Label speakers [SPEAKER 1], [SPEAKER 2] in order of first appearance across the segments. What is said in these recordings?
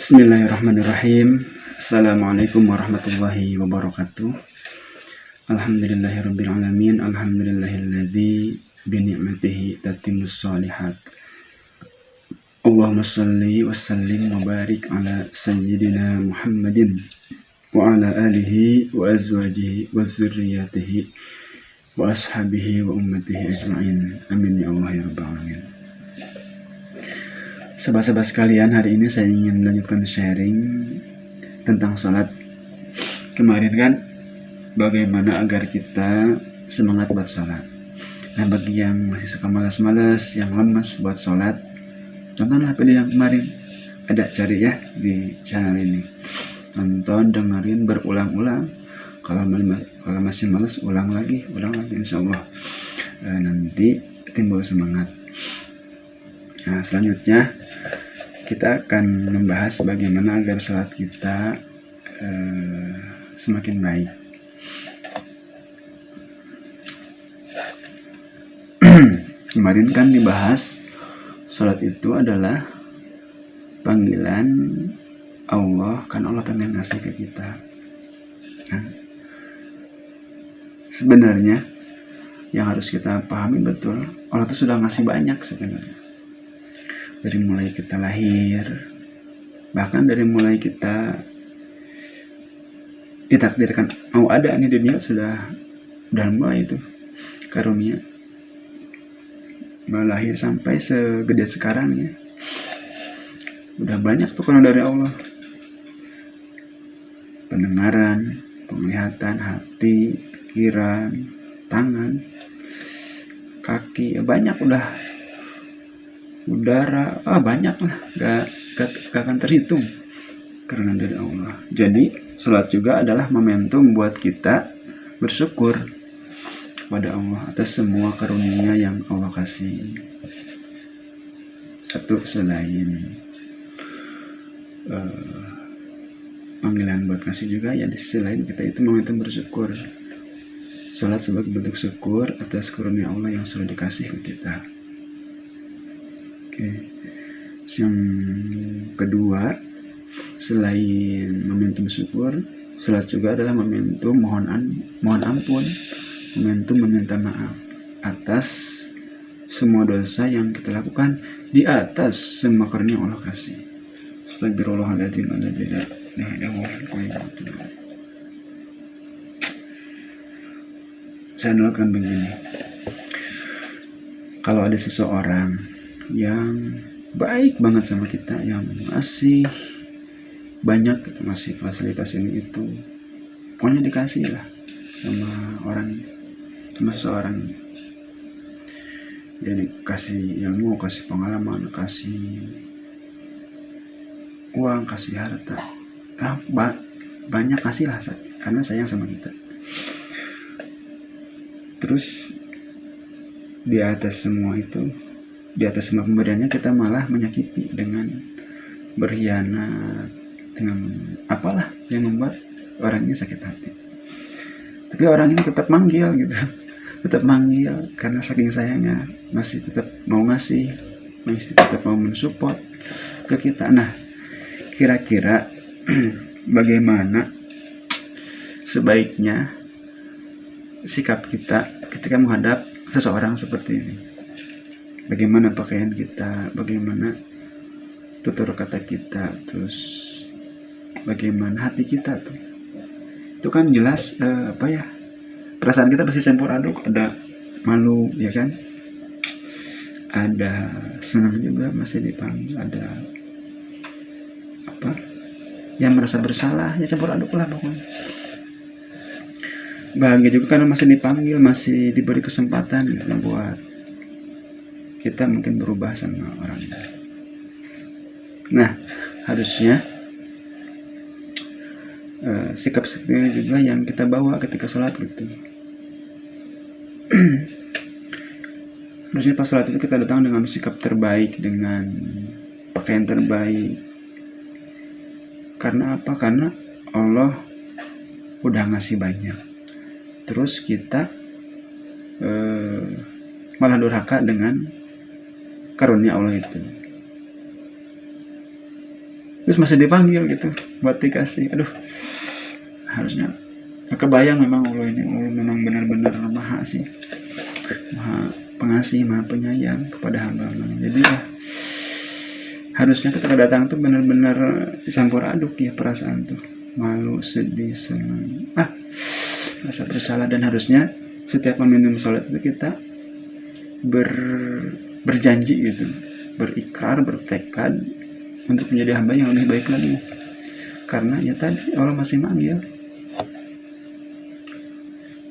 [SPEAKER 1] Bismillahirrahmanirrahim. Assalamualaikum warahmatullahi wabarakatuh. Alhamdulillahirabbil alamin. Alhamdulillahilladzi bi ni'matihi tatimmus shalihat. Allahumma shalli wa sallim wa barik ala sayyidina Muhammadin wa ala alihi wa azwajihi wa dzurriyyatihi wa ashabihi wa ummatihi ajma'in. Amin ya Allah ya rabbal alamin. Sahabat-sahabat sekalian, hari ini saya ingin melanjutkan sharing tentang sholat. Kemarin kan bagaimana agar kita semangat buat sholat. Nah, bagi yang masih suka malas-malas, yang lemas buat sholat, tontonlah video yang kemarin ada, cari ya di channel ini. Tonton, dengerin berulang-ulang. Kalau masih malas, ulang lagi, insya Allah nanti timbul semangat. Nah, selanjutnya kita akan membahas bagaimana agar sholat kita semakin baik. Kemarin kan dibahas sholat itu adalah panggilan Allah, kan Allah pengen ngasih ke kita. Nah, sebenarnya yang harus kita pahami betul, Allah itu sudah ngasih banyak sebenarnya. Dari mulai kita lahir, bahkan dari mulai kita ditakdirkan mau ada di dunia sudah mulai itu karunia. Lahir sampai segede sekarang ya, udah banyak tuh kalau dari Allah. Pendengaran, penglihatan, hati, pikiran, tangan, kaki, banyak udah. Udara, banyak lah, gak akan terhitung karena dari Allah. Jadi sholat juga adalah momentum buat kita bersyukur kepada Allah atas semua karunia yang Allah kasih. Satu, selain panggilan buat kasih juga, ya di sisi lain kita itu momentum bersyukur. Sholat sebagai bentuk syukur atas karunia Allah yang sudah dikasih ke kita. Yang kedua, selain momentum syukur, sholat juga adalah momentum mohon ampun, momentum meminta maaf atas semua dosa yang kita lakukan di atas semua karunia Allah kasih. Astagfirullahaladzim. Saya doakan begini, kalau ada seseorang yang baik banget sama kita, yang masih banyak kita masih fasilitas ini itu, pokoknya dikasih lah sama seseorang. Jadi kasih ilmu, kasih pengalaman, kasih uang, kasih harta, banyak kasih lah karena sayang sama kita. Terus di atas semua itu, di atas semua pemberiannya, kita malah menyakiti dengan berkhianat, dengan apalah yang membuat orang ini sakit hati. Tapi orang ini tetap manggil gitu, tetap manggil karena saking sayangnya, masih tetap mau ngasih, masih tetap mau mensupport ke kita. Nah, kira-kira bagaimana sebaiknya sikap kita ketika menghadap seseorang seperti ini? Bagaimana pakaian kita, bagaimana tutur kata kita, terus bagaimana hati kita tuh. Itu kan jelas perasaan kita pasti campur aduk, ada malu ya kan, ada senang juga masih dipanggil, ada yang merasa bersalah, ya campur aduk lah pokoknya. Bahagia juga karena masih dipanggil, masih diberi kesempatan gitu, buat kita mungkin berubah sama orang itu. Nah, harusnya sikap seperti juga yang kita bawa ketika sholat gitu. Harusnya pas sholat itu kita datang dengan sikap terbaik, dengan pakaian terbaik. Karena apa? Karena Allah udah ngasih banyak. Terus kita malah durhaka dengan karunia Allah itu. terus masih dipanggil gitu buat dikasih. Aduh, harusnya kebayang memang Allah ini, Allah memang benar-benar maha sih, maha pengasih, maha penyayang kepada hamba-hambanya. Jadi ya harusnya ketika datang tuh benar-benar campur aduk ya perasaan tuh, malu, sedih, senang, rasa bersalah. Dan harusnya setiap meminum sholat itu kita berjanji gitu, berikrar, bertekad untuk menjadi hamba yang lebih baik lagi. Karena ya tadi Allah masih manggil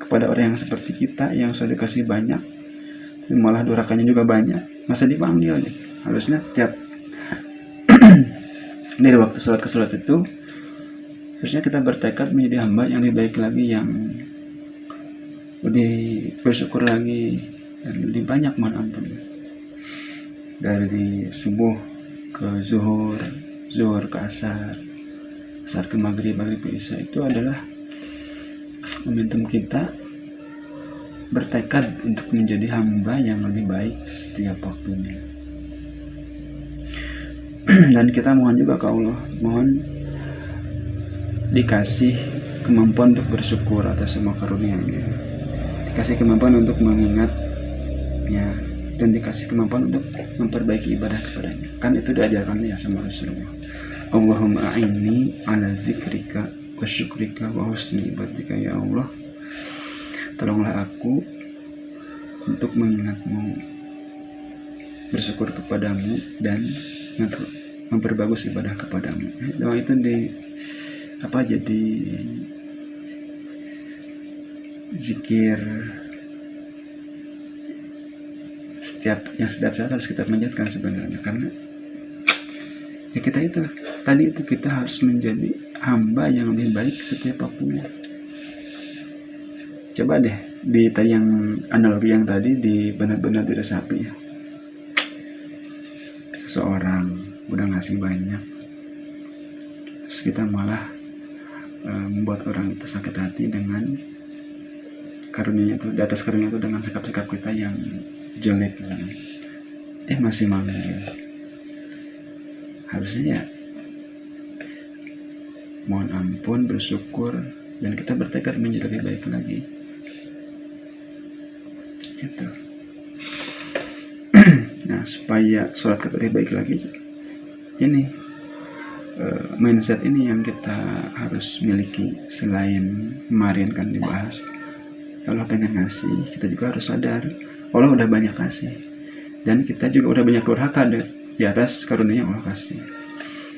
[SPEAKER 1] kepada orang yang seperti kita, yang sudah dikasih banyak, malah durakanya juga banyak, masa dipanggil gitu. Harusnya tiap dari waktu sholat ke sholat itu harusnya kita bertekad menjadi hamba yang lebih baik lagi, yang lebih bersyukur lagi, dan lebih banyak mohon ampun. Dari subuh ke zuhur, zuhur ke asar, asar ke maghrib, maghrib ke isya, itu adalah momentum kita bertekad untuk menjadi hamba yang lebih baik setiap waktunya. Dan kita mohon juga ke Allah, mohon dikasih kemampuan untuk bersyukur atas semua karunia-Nya, dikasih kemampuan untuk mengingatnya, dan dikasih kemampuan untuk memperbaiki ibadah kepadanya. Kan itu diajarkan ya sama Rasulullah. Allahumma a'inni ala zikrika wa syukrika wa husni ibadatika. Ya Allah, tolonglah aku untuk mengingatmu, bersyukur kepadamu, dan memperbagus ibadah kepadamu. Doa itu jadi zikir setiap saat harus kita panjatkan sebenarnya. Karena ya kita itu tadi itu kita harus menjadi hamba yang lebih baik setiap waktunya. Coba deh di tadi yang analogi yang tadi benar-benar diresapi ya. Seseorang udah ngasih banyak, terus kita malah membuat orang itu sakit hati dengan karunia itu, di atas karunia itu dengan sikap-sikap kita yang jelek misalnya. Masih manggil. Harusnya ya mohon ampun, bersyukur, dan kita bertekad menjadi lebih baik lagi. Itu. Nah, supaya sholat kita lebih baik lagi, ini mindset ini yang kita harus miliki. Selain kemarin kan dibahas, kalau pengen ngasih, kita juga harus sadar Allah udah banyak kasih, dan kita juga udah banyak durhaka di atas karunia yang Allah kasih.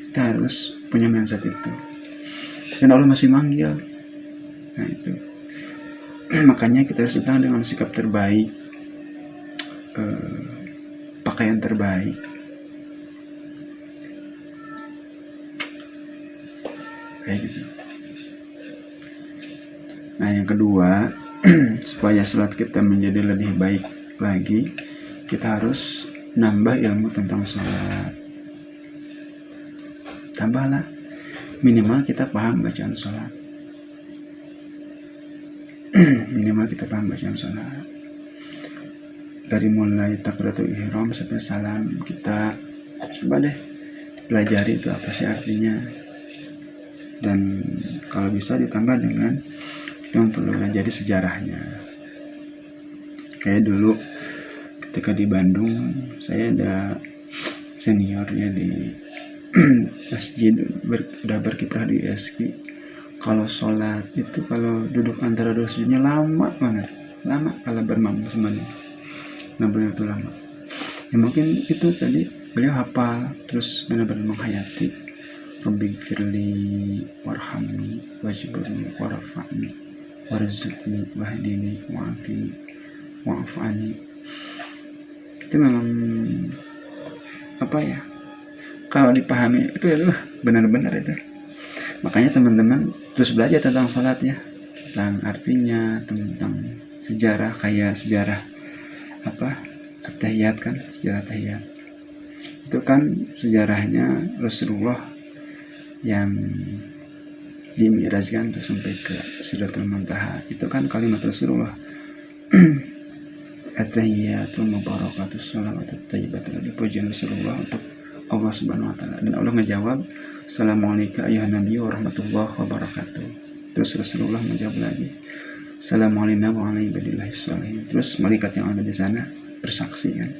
[SPEAKER 1] Kita harus punya mindset itu, dan Allah masih manggil. Nah itu makanya kita harus datang dengan sikap terbaik, pakaian terbaik, kayak gitu. Nah yang kedua, supaya sholat kita menjadi lebih baik lagi, kita harus nambah ilmu tentang sholat. Tambahlah, minimal kita paham bacaan sholat. Minimal kita paham bacaan sholat. Dari mulai takbiratul ihram sampai salam, kita coba deh pelajari itu apa sih artinya. Dan kalau bisa ditambah dengan kita perlu belajar sejarahnya. Kayak dulu ketika di Bandung, saya ada seniornya di masjid, udah berkiprah di SQ. Kalau sholat itu, kalau duduk antara dua sujudnya lama banget, lama kalau bermakmum semuanya, benar-benar itu lama. Ya mungkin itu tadi beliau hafal, terus benar-benar menghayati Rabbighfirli warhamni wajburni warfa'ni warzuqni wahdini wa'afini wa'afani. Itu memang apa ya, kalau dipahami itu benar-benar itu. Makanya teman-teman terus belajar tentang sholat ya, tentang artinya, tentang sejarah, kayak sejarah at-tahiyat kan, sejarah tahiyat itu kan sejarahnya Rasulullah yang dimi'rajkan terus sampai ke Sidratul Muntaha. Itu kan kalimat Rasulullah, at-tahiyatul mubarakatus shalawatut thayyibatul, pujian Rasulullah untuk Allah Subhanahu wa taala. Dan Allah ngejawab, "Assalamualaikum ayuhan nabi warahmatullahi wabarakatuh." Terus Rasulullah menjawab lagi, "Assalamualaikum warahmatullahi wabarakatuh." Terus malaikat yang ada di sana bersaksi kan.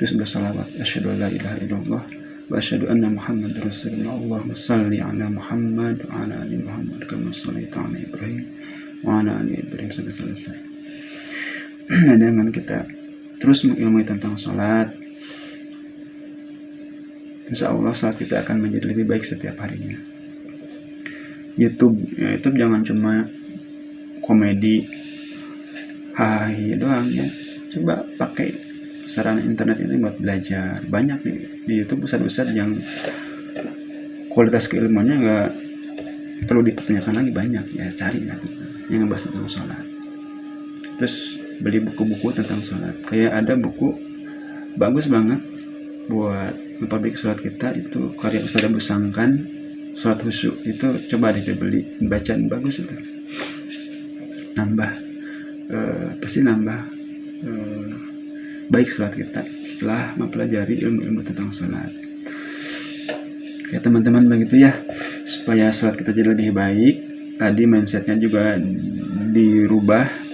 [SPEAKER 1] Terus bersalawat, "Asyhadu an la ilaha illallah wa asyhadu anna Muhammadar Rasulullah. Allahumma shalli ala Muhammad wa ala ali Muhammad kama shallaita ala Ibrahim wa ala ali Ibrahim." Sampai selesai. Nah, dengan kita terus mengilmui tentang sholat, insya Allah sholat kita akan menjadi lebih baik setiap harinya. YouTube jangan cuma komedi hahi doang ya. Coba pakai sarana internet ini buat belajar. Banyak di YouTube ustadz-ustadz yang kualitas keilmuannya nggak perlu dipertanyakan lagi, banyak ya, cari lah yang ngebahas tentang sholat. Terus beli buku-buku tentang sholat. Kayak ada buku bagus banget buat memperbaiki sholat kita, itu karya Ustadz Abu Sangkan, sholat khusyuk. Itu coba dibeli, bacaan bagus itu. Pasti nambah baik sholat kita setelah mempelajari ilmu-ilmu tentang sholat. Ya teman-teman, begitu ya, supaya sholat kita jadi lebih baik. Tadi mindsetnya juga dirubah.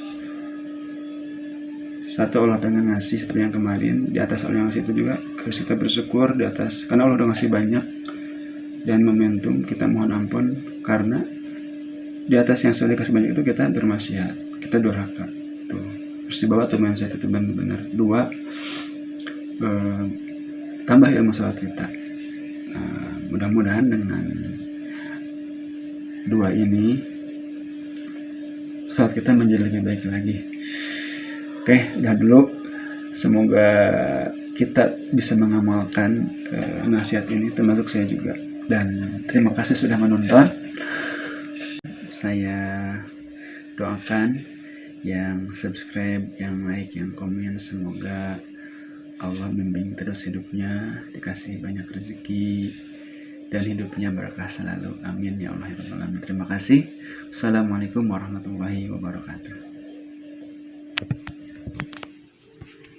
[SPEAKER 1] Satu, Allah pengen ngasih seperti yang kemarin. Di atas Allah yang ngasih itu juga harus kita bersyukur di atas, karena Allah udah ngasih banyak. Dan momentum kita mohon ampun, karena di atas yang sudah dikasih banyak itu kita bermaksiat, kita durhaka. Tuh, harus dibawa tuh mindset itu benar-benar. Dua, tambah ilmu sholat kita. Mudah-mudahan dengan dua ini sholat kita menjadi lebih baik lagi. Oke, udah dulu. Semoga kita bisa mengamalkan nasihat ini, termasuk saya juga. Dan terima kasih sudah menonton. Saya doakan yang subscribe, yang like, yang komen, semoga Allah membimbing terus hidupnya, dikasih banyak rezeki, dan hidupnya berkah selalu. Amin ya Allah ya Rabbal alamin. Terima kasih. Assalamualaikum warahmatullahi wabarakatuh.